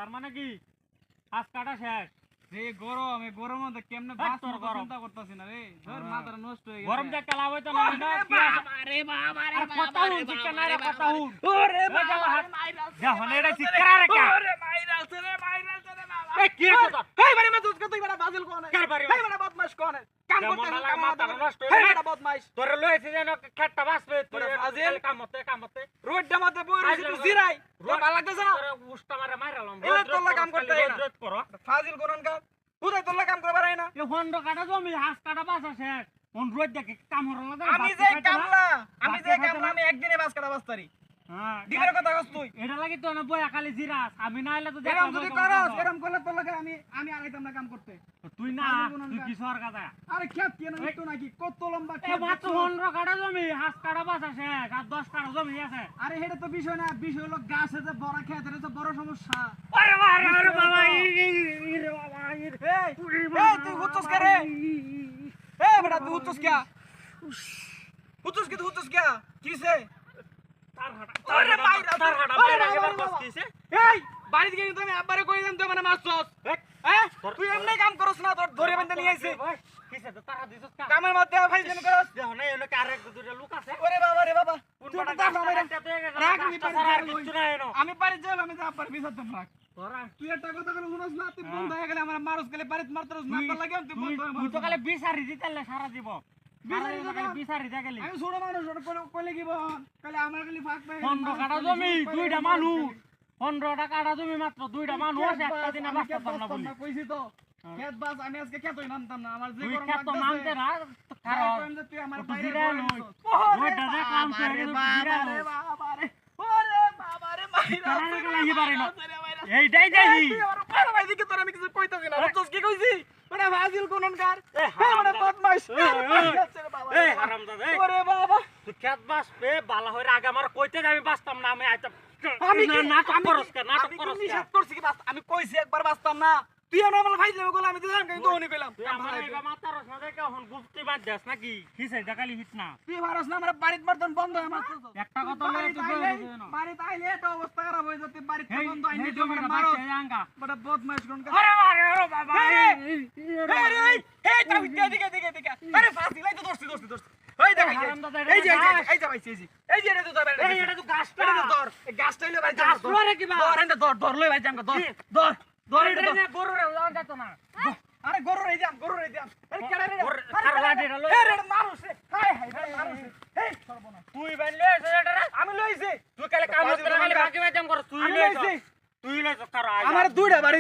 তার মানে কি হাত কাটা শেষ রে গরম এই গরমের মধ্যে কেমনে বাস চিন্তা করতেছি না রে ধর মাথাটা নষ্ট হয়ে গেছে গরম যে কালা হইতো না আরে বাবা রে কথা হুন চিকেন না রে কথা হুন ওরে বাবা মাইরা যা হনে এটা চিকেন রে কা ওরে মাইরা রে বাবা এ কি রে কথা এই বাড়ি মাতুস কত বড় বাজিল কোন কার বাড়ি এই বড় বদমাশ কোন কাম করতে কাম মাথা নষ্ট এই হই বড় বদমাশ তোরে লইছে যেন খেটটা বাসবে তোর ফাজিল। কামতে রোডটা মধ্যে বই রইছি তুই জিরাই রোড ভালো লাগতেছে না তোরে উষ্টা মারে মাইরালাম এলে তোর কাম করতে হয় না। রোদ করো ফাজিল কোন কাম তুই তোর কাম করবার আই না এ হন্ড কাটা জমি হাত কাটা বাসা শেষ কোন রোদ দেখে কাম হরো না আমি যে কামলা আমি একদিনে বাস কাটা বাসতারি হ্যাঁ দিনের কথা কস তুই এটা লাগি তো না বয়া খালি জিরাস আমি না আইলে তো এরকম যদি করস এরকম করলে তোর লাগে আমি আগাইতাম না কাম করতে তুই না তুই কি সরকার দা আরে খেত কেন একটু নাকি কত লম্বা এ মাত্র হন্ড কাটা জমি হাত কাটা বাসা শেষ আর 10 কাটা জমি আছে আরে এটা তো বিষয় না বিষয় হলো গাছে যে বড় খেত এটা তো বড় সমস্যা আরে বাবা রে বাবা এই তুই হুতস কে রে এই বেটা তুই হুতস কে তুই হুতস কে কিসে আরে মাইরা এবার কস কিসে এই বাড়ি থেকে কিন্তু আমি আব্বারে কইলাম তুই মানে মারছস হ্যাঁ তুই এমনি কাম করছ না তোর ধরে বেঁধে নিয়ে আইছে কিসে তো তারা দিছস কা কামের মধ্যে ফাইজলামি করস দেখো না এনে কারে দুইটা লোক আছে ওরে বাবা রে বাবা কোন তুই পাটা তো দাম মেরে রাখ আমি কিছু না এনো আমি বাড়ি যাই আমি যা আব্বার বিছাতাম রাখ তোরা তুই একটা কথা বলে শুনস না তুই বন্ধ হয়ে গেলে আমার মারস গেলে বাড়িতে মারতরস না তো লাগে তুই বন্ধ তুই তো খালি বিচারি দিতেলে সারা দিব বিচারি বিচারি দে গেলি আমি ছোট মানুষ ওটা কইলে কি বল কালে আমার খালি ফাঁক পাই হন্ড কাটা জমি দুইটা মানুষ 15টা কাটা জমি মাত্র দুইটা মানুষ একটা দিনে বাঁচতাম না বলি কইছি তো খেত বাস আমি আজকে খেতই নামতাম না আমার যে তুই গরম খেত নামতে না কারণ তুই আমার তুই বাইরে জিরা লই ওইটা দেখ কাম করে জিরা লই বাবা রে ওরে বাবা রে মাইরা কারা গেলা হি পারে না এইটাই দেখি তুই আমার বড় ভাই দিকে তোর আমি কিছু কইতাছি না বুঝছস কি কইছি ওটা ফাজিল কোননকার এ ওটা বদমাইশ এই হারামজাদা এই ওরে বাবা তুই খেত বাস পে বালা হইরা আগে আমার কইতে আমি বাঁচতাম না আমি আইতাম আমি না নাটক করস কে নাটক আমি করস কে নিষেধ করছি কি বাস আমি কইছি একবার বাঁচতাম না তুই আমার ফাইজলামি করলে আমি দিলাম কিন্তু ওনি কইলাম তুই আমার এই মাতার সাথে কে হন গুপ্তি বাদ দেস নাকি হিসে জাকালি হিট না তুই ভারস না আমার বাড়িতে মারতন বন্ধ হয়ে মারতো একটা কথা লই তুই কই না বাড়িতে আইলে এটা অবস্থা খারাপ হয়ে যেতে বাড়িতে এই বন্ধ আইনি এই তো আমার জমিটা মারো বাচ্চা আঙ্গা বড় বদমাইশ কোন আরে মারে আরে বাবা এই তাও দিকে আরে ফাসি লাই তো দর্শি ওই দেখ এই যে ভাই এই যে এটা তো ধর এই এটা তো গাছটা এটা তো ধর এই গাছটা লই ভাই গাছ লরে কি বা ধর এটা ধর লই ভাই জামকা ধর এটা এটা গরু রে লাগ যেত না আরে গরুর এই দিয়াম আরে কেডা রে আর লাঠিটা লই রে মানুষ রে হাই মানুষ রে এই সর্বনাশ তুই বাইলে সেটা আমি লইছি তুই কালে কাম করতে খালি বাকি বাজাম কর তুই লইছ কার আমার দুইটা বাড়ি